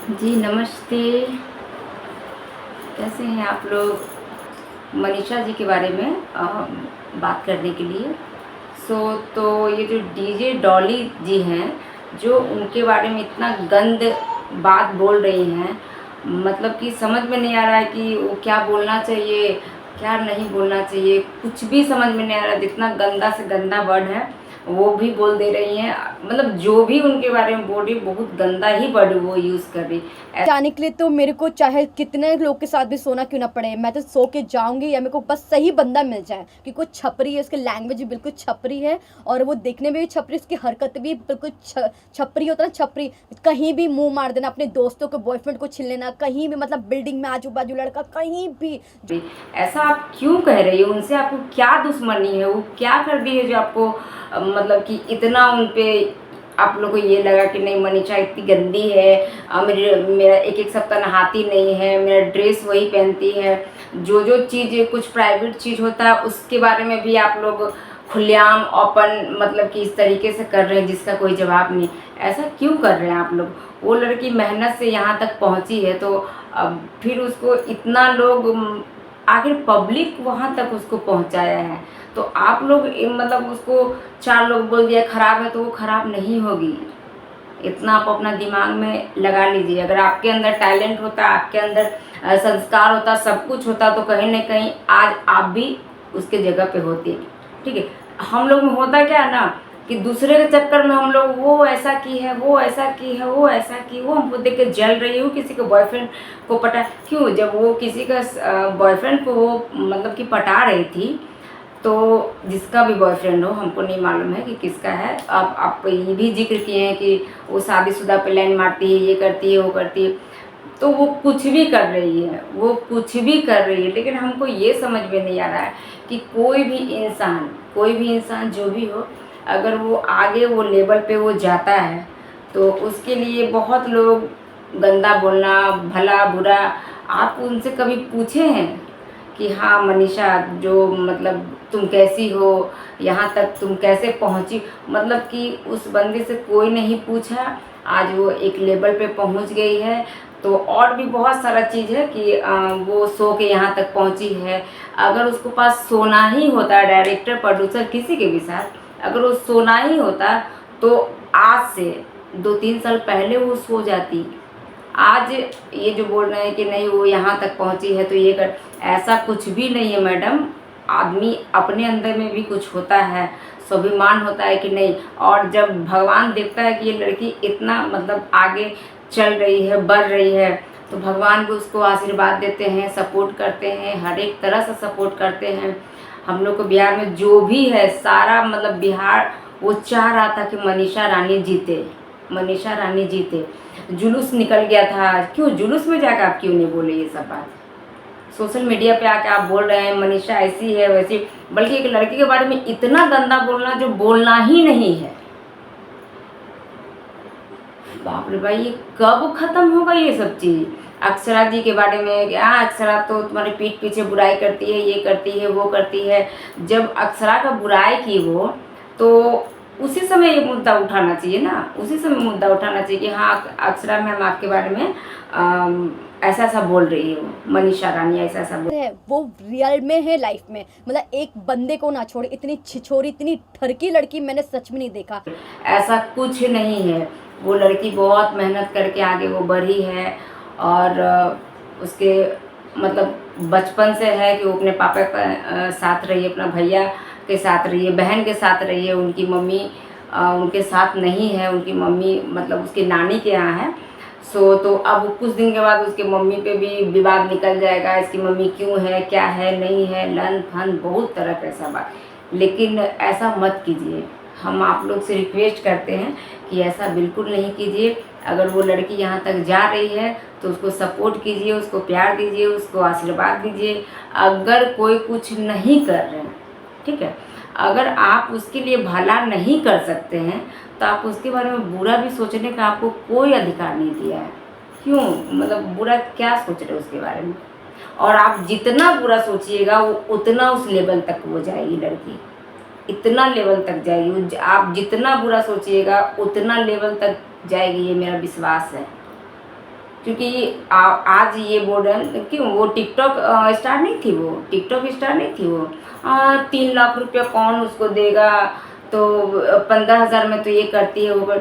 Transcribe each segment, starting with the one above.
जी नमस्ते। कैसे हैं आप लोग? मनीषा जी के बारे में बात करने के लिए। तो ये जो डीजे डॉली जी हैं, जो उनके बारे में इतना गंद बात बोल रही हैं, मतलब कि समझ में नहीं आ रहा है कि वो क्या बोलना चाहिए, क्या नहीं बोलना चाहिए, कुछ भी समझ में नहीं आ रहा। जितना गंदा से गंदा वर्ड है वो भी बोल दे रही हैं। मतलब जो भी उनके बारे में बोल रही, बहुत गंदा ही वर्ड वो यूज़ कर रही। जाने के लिए तो मेरे को चाहे कितने लोग के साथ भी सोना क्यों ना पड़े, मैं तो सो के जाऊंगी, या मेरे को बस सही बंदा मिल जाए। क्योंकि वो छपरी है, उसकी लैंग्वेज भी बिल्कुल छपरी है और वो देखने में भी छपरी, उसकी हरकत भी बिल्कुल छपरी होता है ना, छपरी। कहीं भी मुंह मार देना, अपने दोस्तों को, बॉयफ्रेंड को छीन लेना, कहीं भी, मतलब बिल्डिंग में आजू बाजू लड़का, कहीं भी। ऐसा आप क्यों कह रही हो? उनसे आपको क्या दुश्मनी है? वो क्या कर दी है जो आपको मतलब कि इतना उन पे आप लोग को ये लगा कि नहीं मनीषा इतनी गंदी है, मेरा एक एक सप्ताह नहाती नहीं है, मेरा ड्रेस वही पहनती है, जो जो चीज़ कुछ प्राइवेट चीज़ होता है उसके बारे में भी आप लोग खुलेआम ओपन मतलब कि इस तरीके से कर रहे हैं जिसका कोई जवाब नहीं। ऐसा क्यों कर रहे हैं आप लोग? वो लड़की मेहनत से यहाँ तक पहुँची है, तो अब फिर उसको इतना लोग आखिर पब्लिक वहाँ तक उसको पहुँचाया है, तो आप लोग मतलब उसको चार लोग बोल दिया खराब है तो वो खराब नहीं होगी। इतना आप अपना दिमाग में लगा लीजिए। अगर आपके अंदर टैलेंट होता, आपके अंदर संस्कार होता, सब कुछ होता, तो कहीं ना कहीं आज आप भी उसके जगह पे होते। ठीक है। हम लोग में होता क्या है ना कि दूसरे के चक्कर में हम लोग वो ऐसा की है, वो ऐसा की है, वो ऐसा की, वो हमको देख के जल रही है, किसी के बॉयफ्रेंड को पटा क्यों? जब वो किसी का बॉयफ्रेंड को वो मतलब कि पटा रही थी, तो जिसका भी बॉयफ्रेंड हो, हमको नहीं मालूम है कि किसका है। अब आप ये भी जिक्र किए हैं कि वो शादीशुदा पे लाइन मारती है, ये करती है, वो करती है, तो वो कुछ भी कर रही है, वो कुछ भी कर रही है, लेकिन हमको ये समझ में नहीं आ रहा है कि कोई भी इंसान जो भी हो, अगर वो आगे वो लेवल पे वो जाता है तो उसके लिए बहुत लोग गंदा बोलना, भला बुरा, आप उनसे कभी पूछे हैं कि हाँ मनीषा जो मतलब तुम कैसी हो, यहाँ तक तुम कैसे पहुँची? मतलब कि उस बंदी से कोई नहीं पूछा, आज वो एक लेवल पे पहुँच गई है। तो और भी बहुत सारा चीज़ है कि वो सो के यहाँ तक पहुँची है। अगर उसको पास सोना ही होता, डायरेक्टर प्रोड्यूसर किसी के भी साथ अगर वो सोना ही होता, तो आज से 2-3 साल पहले वो सो जाती। आज ये जो बोल रहे हैं कि नहीं वो यहाँ तक पहुँची है तो ये कर, ऐसा कुछ भी नहीं है मैडम। आदमी अपने अंदर में भी कुछ होता है, स्वाभिमान होता है कि नहीं। और जब भगवान देखता है कि ये लड़की इतना मतलब आगे चल रही है, बढ़ रही है, तो भगवान भी उसको आशीर्वाद देते हैं, सपोर्ट करते हैं, हर एक तरह से सपोर्ट करते हैं। हम लोग को बिहार में जो भी है सारा मतलब बिहार वो चाह रहा था कि मनीषा रानी जीते, मनीषा रानी जीते। जुलूस निकल गया था, क्यों जुलूस में जाकर आप क्यों नहीं बोले ये सब बात? सोशल मीडिया पे आके आप बोल रहे हैं मनीषा ऐसी है वैसी, बल्कि एक लड़की के बारे में इतना गंदा बोलना जो बोलना ही नहीं है। बाप रे भाई, ये कब खत्म होगा ये सब चीज? अक्षरा जी के बारे में क्या, अक्षरा तो तुम्हारे पीठ पीछे बुराई करती है, ये करती है, वो करती है। जब अक्षरा का बुराई की वो, तो उसी समय ये मुद्दा उठाना चाहिए ना, उसी समय मुद्दा उठाना चाहिए कि हाँ अक्षरा मैम आपके बारे में ऐसा ऐसा बोल रही है, वो मनीषा रानी ऐसा ऐसा बोल। है वो रियल में है, लाइफ में, मतलब एक बंदे को ना छोड़े। इतनी छिछोरी, इतनी ठरकी लड़की मैंने सच में नहीं देखा। ऐसा कुछ नहीं है। वो लड़की बहुत मेहनत करके आगे वो बढ़ी है, और उसके मतलब बचपन से है कि वो अपने पापा का साथ रही है, अपना भैया के साथ रही है, बहन के साथ रही है। उनकी मम्मी उनके साथ नहीं है, उनकी मम्मी मतलब उसकी नानी के यहाँ है। तो अब कुछ दिन के बाद उसके मम्मी पे भी विवाद निकल जाएगा, इसकी मम्मी क्यों है, क्या है, नहीं है, लन फन बहुत तरह का ऐसा बात। लेकिन ऐसा मत कीजिए, हम आप लोग से रिक्वेस्ट करते हैं कि ऐसा बिल्कुल नहीं कीजिए। अगर वो लड़की यहाँ तक जा रही है तो उसको सपोर्ट कीजिए, उसको प्यार दीजिए, उसको आशीर्वाद दीजिए। अगर कोई कुछ नहीं कर रहे हैं, ठीक है, अगर आप उसके लिए भला नहीं कर सकते हैं तो आप उसके बारे में बुरा भी सोचने का आपको कोई अधिकार नहीं दिया है। क्यों? मतलब बुरा क्या सोच रहे हो उसके बारे में? और आप जितना बुरा सोचिएगा वो उतना उस लेवल तक वो जाएगी लड़की, इतना लेवल तक जाएगी आप जितना बुरा सोचिएगा उतना लेवल तक जाएगी, ये मेरा विश्वास है। क्योंकि आज ये बोल रहे हैं क्यों वो टिकटॉक स्टार नहीं थी, वो टिकटॉक स्टार नहीं थी वो। 3 लाख रुपया कौन उसको देगा, तो 15,000 में तो ये करती है वो।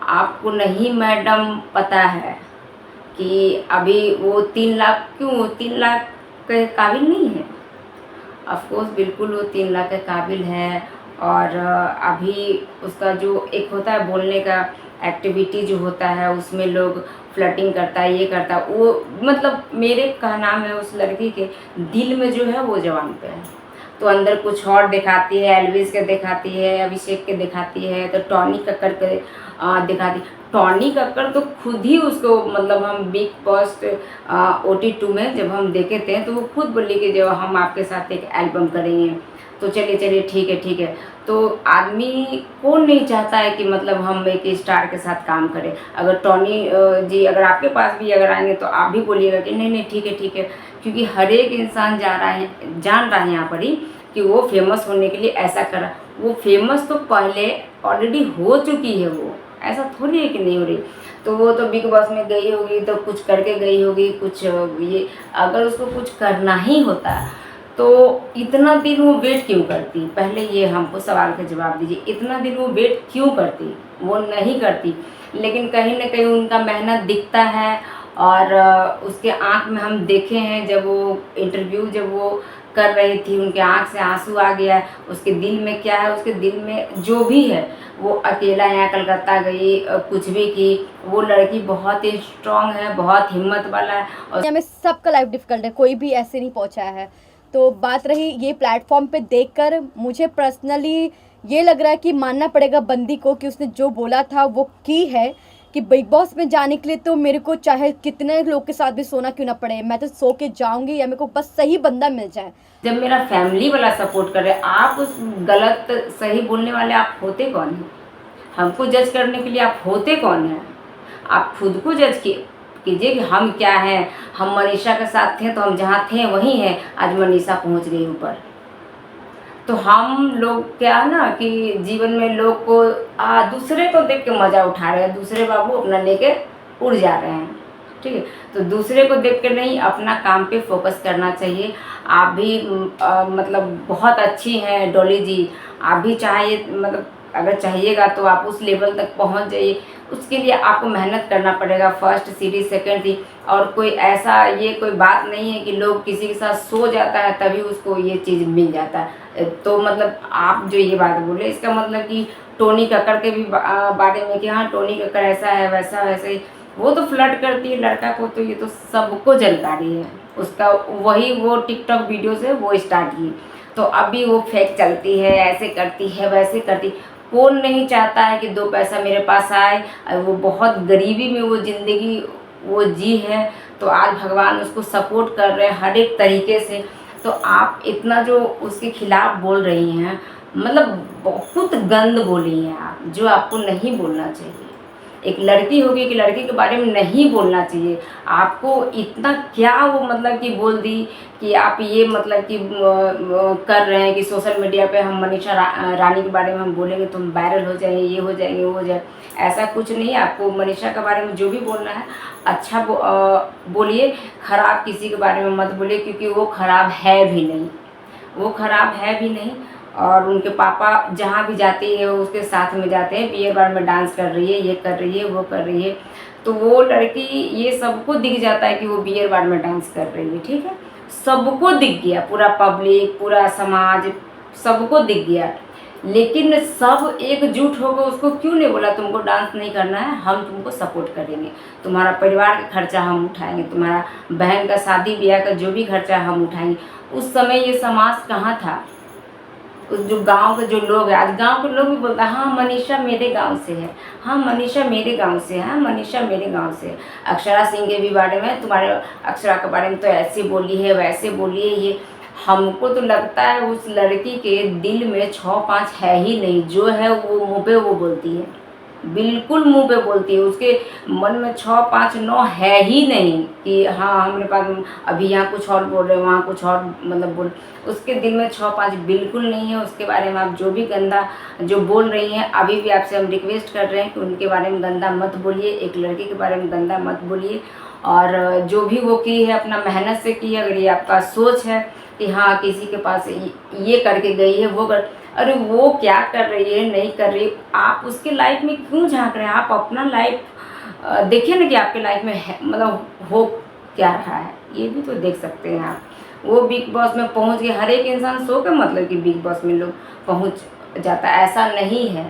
आपको नहीं मैडम पता है कि अभी वो 3 लाख, क्यों वो 3 लाख के काबिल नहीं है। ऑफ कोर्स बिल्कुल वो 3 लाख के काबिल है। और अभी उसका जो एक होता है बोलने का एक्टिविटी जो होता है, उसमें लोग फ्लर्टिंग करता है, ये करता है वो, मतलब मेरे कहना है उस लड़की के दिल में जो है वो जवान पे है। तो अंदर कुछ और दिखाती है, एल्विस के दिखाती है, अभिषेक के दिखाती है, तो टॉनी कक्कड़ के दिखाती। टॉनी कक्कड़ तो खुद ही उसको, मतलब हम बिग बॉस OT2 में जब हम देखे थे तो वो खुद बोली कि जब हम आपके साथ एक एल्बम करेंगे, तो चलिए चलिए ठीक है ठीक है। तो आदमी कौन नहीं चाहता है कि मतलब हम एक स्टार के साथ काम करें। अगर टॉनी जी अगर आपके पास भी अगर आएंगे तो आप भी बोलिएगा कि नहीं नहीं ठीक है ठीक है, क्योंकि हर एक इंसान जान रहा है यहाँ पर ही कि वो फेमस होने के लिए ऐसा करा। वो फेमस तो पहले ऑलरेडी हो चुकी है, वो ऐसा थोड़ी है कि नहीं हो रही। तो वो तो बिग बॉस में गई होगी तो कुछ करके गई होगी, कुछ ये अगर उसको कुछ करना ही होता तो इतना दिन वो वेट क्यों करती। पहले ये हमको सवाल का जवाब दीजिए, इतना दिन वो वेट क्यों करती। वो नहीं करती, लेकिन कहीं ना कहीं उनका मेहनत दिखता है। और उसके आंख में हम देखे हैं, जब वो इंटरव्यू जब वो कर रही थी उनके आंख से आंसू आ गया। उसके दिल में क्या है, उसके दिल में जो भी है, वो अकेला यहाँ कलकत्ता गई, कुछ भी की। वो लड़की बहुत ही स्ट्रांग है, बहुत हिम्मत वाला है। और दुनिया में सबका लाइफ डिफिकल्ट है, कोई भी ऐसे नहीं पहुंचा है। तो बात रही ये प्लेटफॉर्म पे देखकर, मुझे पर्सनली ये लग रहा है कि मानना पड़ेगा बंदी को कि उसने जो बोला था वो की है। कि बिग बॉस में जाने के लिए तो मेरे को चाहे कितने लोग के साथ भी सोना क्यों ना पड़े, मैं तो सो के जाऊंगी या मेरे को बस सही बंदा मिल जाए। जब मेरा फैमिली वाला सपोर्ट कर रहे, आप उस गलत सही बोलने वाले आप होते कौन हैं? हमको जज करने के लिए आप होते कौन हैं? आप खुद को जज कीजिए कि हम क्या हैं। हम मनीषा के साथ थे तो हम जहाँ थे वहीं हैं, आज मनीषा पहुँच गई ऊपर। तो हम लोग क्या है ना कि जीवन में लोग को दूसरे को देख के मज़ा उठा रहे हैं, दूसरे बाबू अपना लेके उड़ जा रहे हैं, ठीक है। तो दूसरे को देख के नहीं, अपना काम पे फोकस करना चाहिए। आप भी मतलब बहुत अच्छी हैं डॉली जी, आप भी चाहिए, मतलब अगर चाहिएगा तो आप उस लेवल तक पहुंच जाइए। उसके लिए आपको मेहनत करना पड़ेगा, फर्स्ट सीरीज सेकंड थी। और कोई ऐसा ये कोई बात नहीं है कि लोग किसी के साथ सो जाता है तभी उसको ये चीज़ मिल जाता है। तो मतलब आप जो ये बात बोले, इसका मतलब कि टोनी कक्कड़ के भी बारे में कि हाँ टोनी कक्कड़ ऐसा है वैसा वैसे ही, वो तो फ्लर्ट करती है लड़का को, तो ये तो सबको जानकारी है उसका। वही वो टिकटॉक वीडियो से वो स्टार्ट की, तो अभी वो फेक चलती है, ऐसे करती है वैसे करती। कौन नहीं चाहता है कि 2 पैसा मेरे पास आए। वो बहुत गरीबी में वो ज़िंदगी वो जी है, तो आज भगवान उसको सपोर्ट कर रहे हैं हर एक तरीके से। तो आप इतना जो उसके खिलाफ बोल रही हैं, मतलब बहुत गंद बोली हैं आप, जो आपको नहीं बोलना चाहिए। एक लड़की होगी कि लड़की के बारे में नहीं बोलना चाहिए। आपको इतना क्या वो मतलब कि बोल दी कि आप ये मतलब कि कर रहे हैं कि सोशल मीडिया पे हम मनीषा रानी के बारे में हम बोलेंगे तो हम वायरल हो जाएंगे, ये हो जाएंगे वो हो जाए। ऐसा कुछ नहीं है। आपको मनीषा के बारे में जो भी बोलना है अच्छा बोलिए, ख़राब किसी के बारे में मत बोलिए, क्योंकि वो ख़राब है भी नहीं, वो ख़राब है भी नहीं। और उनके पापा जहाँ भी जाती है उसके साथ में जाते हैं, बियर बार में डांस कर रही है, ये कर रही है, वो कर रही है। तो वो लड़की, ये सबको दिख जाता है कि वो बियर बार में डांस कर रही है, ठीक है, सबको दिख गया, पूरा पब्लिक, पूरा समाज, सबको दिख गया। लेकिन सब एकजुट होकर उसको क्यों नहीं बोला तुमको डांस नहीं करना है, हम तुमको सपोर्ट करेंगे, तुम्हारा परिवार का खर्चा हम उठाएंगे, तुम्हारा बहन का शादी ब्याह का जो भी खर्चा हम उठाएंगे। उस समय ये समाज कहाँ था? उस जो गांव के जो लोग हैं, आज गांव के लोग भी बोलते हैं हाँ मनीषा मेरे गांव से है, हाँ मनीषा मेरे गांव से है, हाँ मनीषा मेरे गांव से है। अक्षरा सिंह के भी बारे में, तुम्हारे अक्षरा के बारे में तो ऐसे बोली है वैसे बोली है। ये हमको तो लगता है उस लड़की के दिल में 6-5 है ही नहीं, जो है वो मुँह पे वो बोलती है। बिल्कुल मुंह पे बोलती है, उसके मन में 6 5 9 है ही नहीं कि हाँ हमारे पास अभी यहाँ कुछ और बोल रहे हैं, वहाँ कुछ और मतलब बोल, उसके दिल में 6 5 बिल्कुल नहीं है। उसके बारे में आप जो भी गंदा जो बोल रही हैं, अभी भी आपसे हम रिक्वेस्ट कर रहे हैं कि उनके बारे में गंदा मत बोलिए, एक लड़के के बारे में गंदा मत बोलिए। और जो भी वो की है अपना मेहनत से की है, अगर ये आपका सोच है कि हाँ किसी के पास ये करके गई है वो कर, अरे वो क्या कर रही है नहीं कर रही, आप उसके लाइफ में क्यों झांक रहे हैं? आप अपना लाइफ देखिए ना कि आपके लाइफ में है मतलब हो क्या रहा है, ये भी तो देख सकते हैं आप। वो बिग बॉस में पहुंच गए, हर एक इंसान सो का मतलब कि बिग बॉस में लोग पहुंच जाता है, ऐसा नहीं है,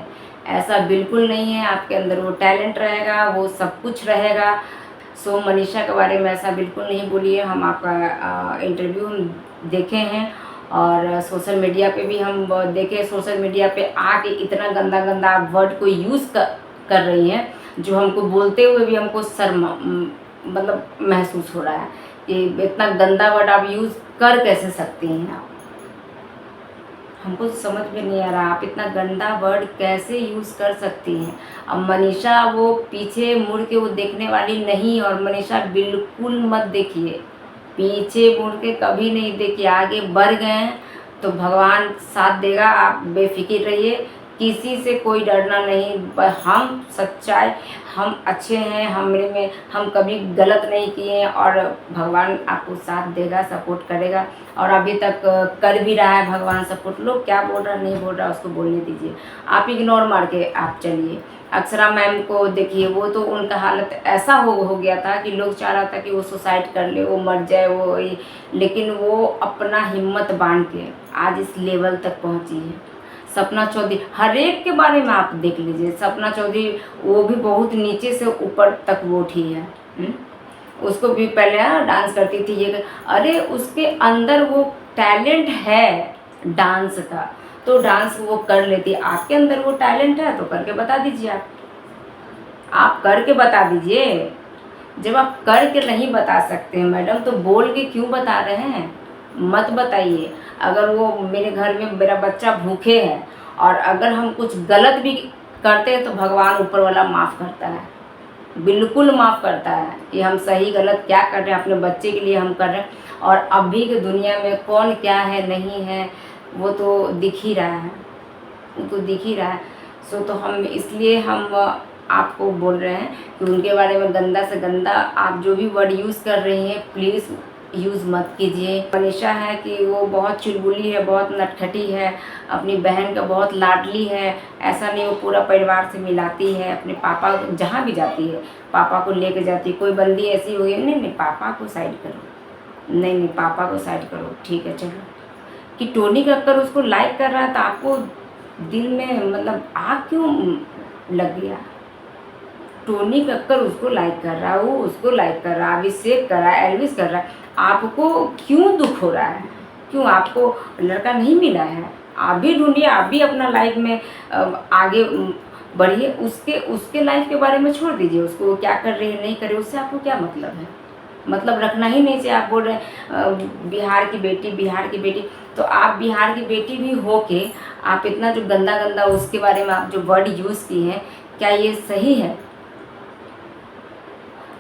ऐसा बिल्कुल नहीं है। आपके अंदर वो टैलेंट रहेगा, वो सब कुछ रहेगा। सो मनीषा के बारे में ऐसा बिल्कुल नहीं बोलिए। हम आपका इंटरव्यू हम देखे हैं और सोशल मीडिया पे भी हम देखे, सोशल मीडिया पे आके इतना गंदा गंदा आप वर्ड को यूज़ कर रही हैं जो हमको बोलते हुए भी हमको शर्म मतलब महसूस हो रहा है कि इतना गंदा वर्ड आप यूज़ कर कैसे सकती हैं आप, हमको समझ में नहीं आ रहा आप इतना गंदा वर्ड कैसे यूज़ कर सकती हैं। अब मनीषा वो पीछे मुड़ के वो देखने वाली नहीं, और मनीषा बिल्कुल मत देखिए, पीछे मुड़ के कभी नहीं देखिए, आगे बढ़ गए हैं तो भगवान साथ देगा, आप बेफिक्र रहिए, किसी से कोई डरना नहीं। हम सच्चाई, हम अच्छे हैं, हमरे में हम कभी गलत नहीं किए हैं और भगवान आपको साथ देगा, सपोर्ट करेगा। और अभी तक कर भी रहा है भगवान सपोर्ट। लोग क्या बोल रहा नहीं बोल रहा उसको बोलने दीजिए, आप इग्नोर मार के आप चलिए। अक्षरा मैम को देखिए, वो तो उनका हालत ऐसा हो गया था कि लोग चाह रहा था कि वो सुसाइड कर ले, वो मर जाए, वो लेकिन वो अपना हिम्मत बांध के आज इस लेवल तक पहुंची है। सपना चौधरी, हर एक के बारे में आप देख लीजिए, सपना चौधरी वो भी बहुत नीचे से ऊपर तक वो उठी है। उसको भी पहले डांस करती थी ये, अरे उसके अंदर वो टैलेंट है डांस का, तो डांस वो कर लेती। आपके अंदर वो टैलेंट है तो करके बता दीजिए, आप करके बता दीजिए। जब आप करके नहीं बता सकते हैं मैडम तो बोल के क्यों बता रहे हैं? मत बताइए। अगर वो मेरे घर में मेरा बच्चा भूखे है और अगर हम कुछ गलत भी करते हैं तो भगवान ऊपर वाला माफ़ करता है, बिल्कुल माफ़ करता है कि हम सही गलत क्या कर रहे हैं, अपने बच्चे के लिए हम कर रहे हैं। और अभी की दुनिया में कौन क्या है नहीं है वो तो दिख ही रहा है, वो तो दिख ही रहा है। सो तो हम इसलिए हम आपको बोल रहे हैं कि उनके बारे में गंदा से गंदा आप जो भी वर्ड यूज़ कर रही हैं प्लीज़ यूज़ मत कीजिए। मनीषा है कि वो बहुत चुलबुली है, बहुत नटखटी है, अपनी बहन का बहुत लाडली है। ऐसा नहीं, वो पूरा परिवार से मिलाती है, अपने पापा जहाँ भी जाती है पापा को लेके जाती है। कोई बंदी ऐसी हुई नहीं नहीं पापा को साइड करो, नहीं नहीं पापा को साइड करो, ठीक है चलो। कि टोनी कक्कर उसको लाइक कर रहा है तो आपको दिल में मतलब आग क्यों लग गया? टोनी कक्कर उसको लाइक कर रहा है, वो उसको लाइक कर रहा है, अभिषेक कर रहा है, एल्विस कर रहा है, आपको क्यों दुख हो रहा है? क्यों आपको लड़का नहीं मिला है? आप भी ढूंढिए, आप भी अपना लाइफ में आगे बढ़िए। उसके उसके लाइफ के बारे में छोड़ दीजिए, उसको वो क्या कर रही है नहीं कर रही उससे आपको क्या मतलब है? मतलब रखना ही नहीं चाहिए। आप बोल रहे हैं बिहार की बेटी, बिहार की बेटी, तो आप बिहार की बेटी भी हो के आप इतना जो गंदा गंदा उसके बारे में आप जो वर्ड यूज़ किए हैं, क्या ये सही है?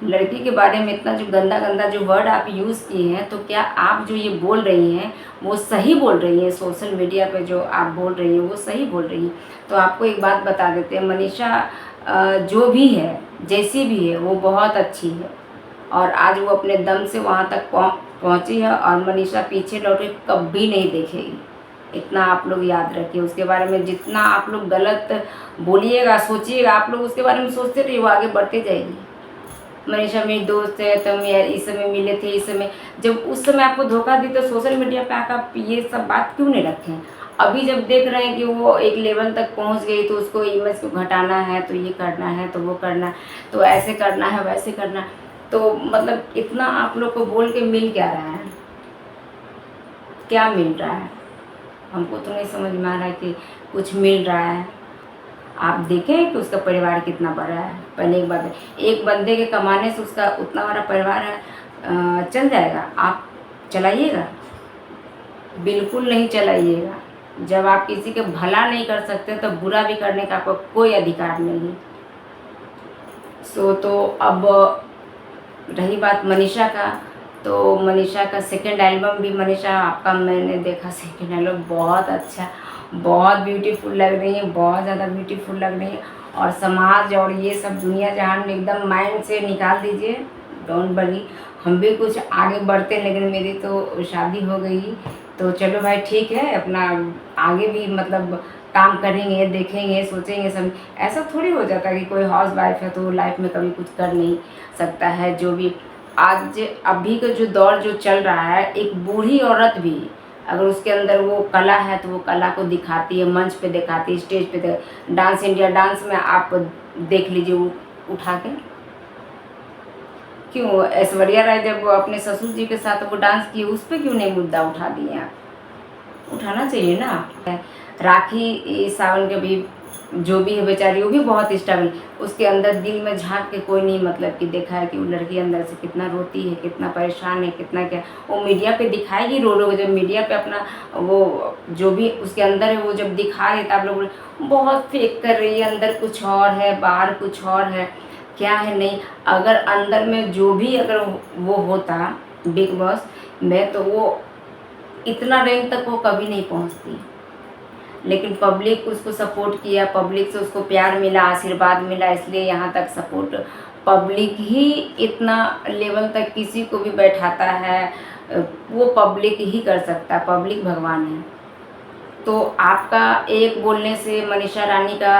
लड़की के बारे में इतना जो गंदा गंदा जो वर्ड आप यूज़ किए हैं, तो क्या आप जो ये बोल रही हैं वो सही बोल रही हैं? सोशल मीडिया पे जो आप बोल रही हैं वो सही बोल रही हैं? तो आपको एक बात बता देते हैं, मनीषा जो भी है, जैसी भी है, वो बहुत अच्छी है और आज वो अपने दम से वहाँ तक पहुँची है और मनीषा पीछे लौट के कभी नहीं देखेगी। इतना आप लोग याद रखिए। उसके बारे में जितना आप लोग गलत बोलिएगा, सोचिएगा, आप लोग उसके बारे में सोचते रहिए, वो आगे बढ़ते जाएगी। मनीषा मेरी दोस्त है, तुम यार इस समय मिले थे, इस समय जब उस समय आपको धोखा दी तो सोशल मीडिया पे आकर आप ये सब बात क्यों नहीं रखें? अभी जब देख रहे हैं कि वो एक लेवल तक पहुंच गई तो उसको इमेज को घटाना है, तो ये करना है, तो वो करना है, तो ऐसे करना है, वैसे करना है, तो मतलब इतना आप लोग को बोल के मिल क्या रहा है? क्या मिल रहा है? हमको तो नहीं समझ में आ रहा है कि कुछ मिल रहा है। आप देखें कि उसका परिवार कितना बड़ा है। पहले एक बात है, एक बंदे के कमाने से उसका उतना बड़ा परिवार है, चल जाएगा? आप चलाइएगा? बिल्कुल नहीं चलाइएगा। जब आप किसी का भला नहीं कर सकते तो बुरा भी करने का आपको कोई अधिकार नहीं है। तो अब रही बात मनीषा का, तो मनीषा का सेकंड एल्बम भी, मनीषा आपका मैंने देखा सेकंड एल्बम, बहुत अच्छा, बहुत ब्यूटीफुल लग रही है, बहुत ज़्यादा ब्यूटीफुल लग रही है। और समाज और ये सब दुनिया जहान में एकदम माइंड से निकाल दीजिए, डोंट वरी, हम भी कुछ आगे बढ़ते हैं। लेकिन मेरी तो शादी हो गई, तो चलो भाई ठीक है, अपना आगे भी मतलब काम करेंगे, देखेंगे, सोचेंगे सब। ऐसा थोड़ी हो जाता कि कोई हाउस वाइफ है तो लाइफ में कभी कुछ कर नहीं सकता है। जो भी आज अभी का जो दौर जो चल रहा है, एक बूढ़ी औरत भी अगर उसके अंदर वो कला है तो वो कला को दिखाती है, मंच पे दिखाती है, स्टेज पे डांस इंडिया डांस में आप देख लीजिए उठा के। क्यों ऐश्वर्या राय जब वो अपने ससुर जी के साथ वो डांस किए, उस पर क्यों नहीं मुद्दा उठा दिए आप? उठाना चाहिए ना। राखी सावन के भी जो भी है बेचारी, वो भी बहुत स्ट्रगल, उसके अंदर दिल में झांक के कोई नहीं मतलब कि देखा है कि वो लड़की अंदर से कितना रोती है, कितना परेशान है, कितना क्या। वो मीडिया पे दिखाएगी रो रो, जब मीडिया पे अपना वो जो भी उसके अंदर है वो जब दिखा रहे तो आप लोग बहुत फेक कर रही है, अंदर कुछ और है, बाहर कुछ और है, क्या है नहीं। अगर अंदर में जो भी अगर वो होता बिग बॉस में, तो वो इतना रैंक तक वो कभी नहीं पहुंचती। लेकिन पब्लिक उसको सपोर्ट किया, पब्लिक से उसको प्यार मिला, आशीर्वाद मिला, इसलिए यहाँ तक सपोर्ट। पब्लिक ही इतना लेवल तक किसी को भी बैठाता है, वो पब्लिक ही कर सकता है, पब्लिक भगवान है। तो आपका एक बोलने से मनीषा रानी का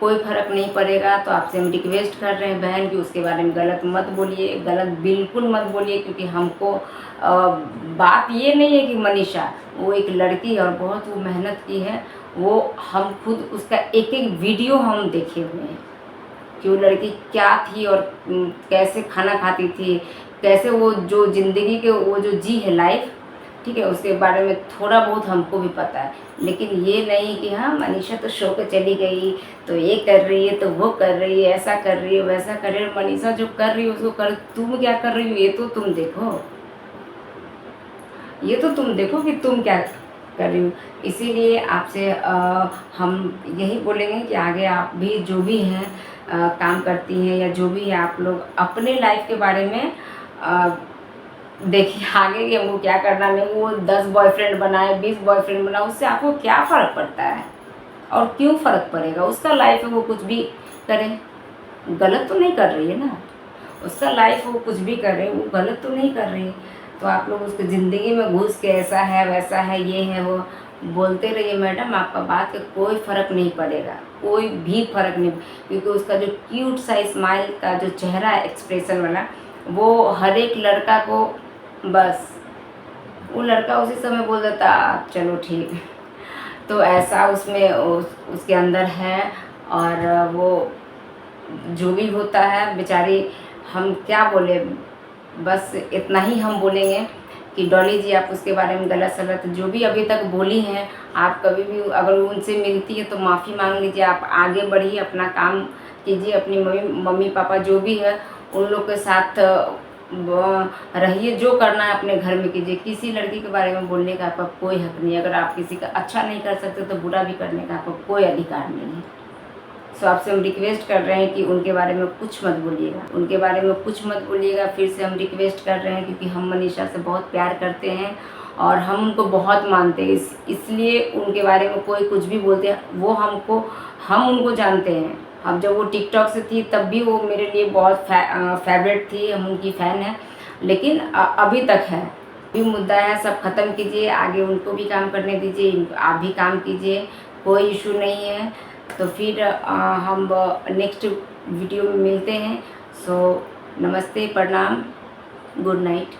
कोई फ़र्क नहीं पड़ेगा। तो आपसे हम रिक्वेस्ट कर रहे हैं बहन कि उसके बारे में गलत मत बोलिए, गलत बिल्कुल मत बोलिए, क्योंकि हमको बात ये नहीं है कि मनीषा वो एक लड़की है और बहुत वो मेहनत की है। वो हम खुद उसका एक एक वीडियो हम देखे हुए हैं कि वो लड़की क्या थी और कैसे खाना खाती थी, कैसे वो जो ज़िंदगी के वो जो जी है लाइफ, ठीक है, उसके बारे में थोड़ा बहुत हमको भी पता है। लेकिन ये नहीं कि हाँ मनीषा तो शो पे चली गई तो ये कर रही है तो वो कर रही है, ऐसा कर रही है वैसा कर रही है। मनीषा जो कर रही है उसको कर, तुम क्या कर रही हो ये तो तुम देखो, ये तो तुम देखो कि तुम क्या कर रही हो। इसीलिए आपसे हम यही बोलेंगे कि आगे आप भी जो भी हैं काम करती हैं या जो भी है, आप लोग अपने लाइफ के बारे में देखिए आगे कि हमको क्या करना नहीं। वो 10 बॉयफ्रेंड बनाए, 20 बॉयफ्रेंड बनाए, उससे आपको क्या फ़र्क पड़ता है और क्यों फ़र्क पड़ेगा? उसका लाइफ है, वो कुछ भी करे, गलत तो नहीं कर रही है ना। उसका लाइफ वो कुछ भी कर रहे, वो गलत तो नहीं कर रही। तो आप लोग उसकी ज़िंदगी में घुस के ऐसा है वैसा है ये है वो बोलते रहिए मैडम, आपका बात का कोई फ़र्क नहीं पड़ेगा, कोई भी फ़र्क नहीं। क्योंकि उसका जो क्यूट सा स्माइल का जो चेहरा है एक्सप्रेशन वाला, वो हर एक लड़का को बस वो लड़का उसी समय बोल देता चलो ठीक। तो ऐसा उसमें उसके अंदर है। और वो जो भी होता है बेचारी, हम क्या बोले, बस इतना ही हम बोलेंगे कि डॉली जी आप उसके बारे में गलत सलत जो भी अभी तक बोली हैं, आप कभी भी अगर उनसे मिलती है तो माफ़ी मांग लीजिए। आप आगे बढ़िए, अपना काम कीजिए, अपनी मम्मी पापा जो भी है उन लोग के साथ रहिए, जो करना है अपने घर में कीजिए। किसी लड़की के बारे में बोलने का आपका कोई हक नहीं है। अगर आप किसी का अच्छा नहीं कर सकते तो बुरा भी करने का आपका कोई अधिकार नहीं है। सो आपसे हम रिक्वेस्ट कर रहे हैं कि उनके बारे में कुछ मत बोलिएगा, उनके बारे में कुछ मत बोलिएगा। फिर से हम रिक्वेस्ट कर रहे हैं क्योंकि हम मनीषा से बहुत प्यार करते हैं और हम उनको बहुत मानते हैं। इसलिए उनके बारे में कोई कुछ भी बोलते हैं, वो हम उनको जानते हैं। अब जब वो टिकटॉक से थी तब भी वो मेरे लिए बहुत फेवरेट थी, हम उनकी फ़ैन हैं। लेकिन अभी तक है, भी मुद्दा है, सब ख़त्म कीजिए, आगे उनको भी काम करने दीजिए, आप भी काम कीजिए, कोई इशू नहीं है। तो फिर हम नेक्स्ट वीडियो में मिलते हैं। सो नमस्ते, प्रणाम, गुड नाइट।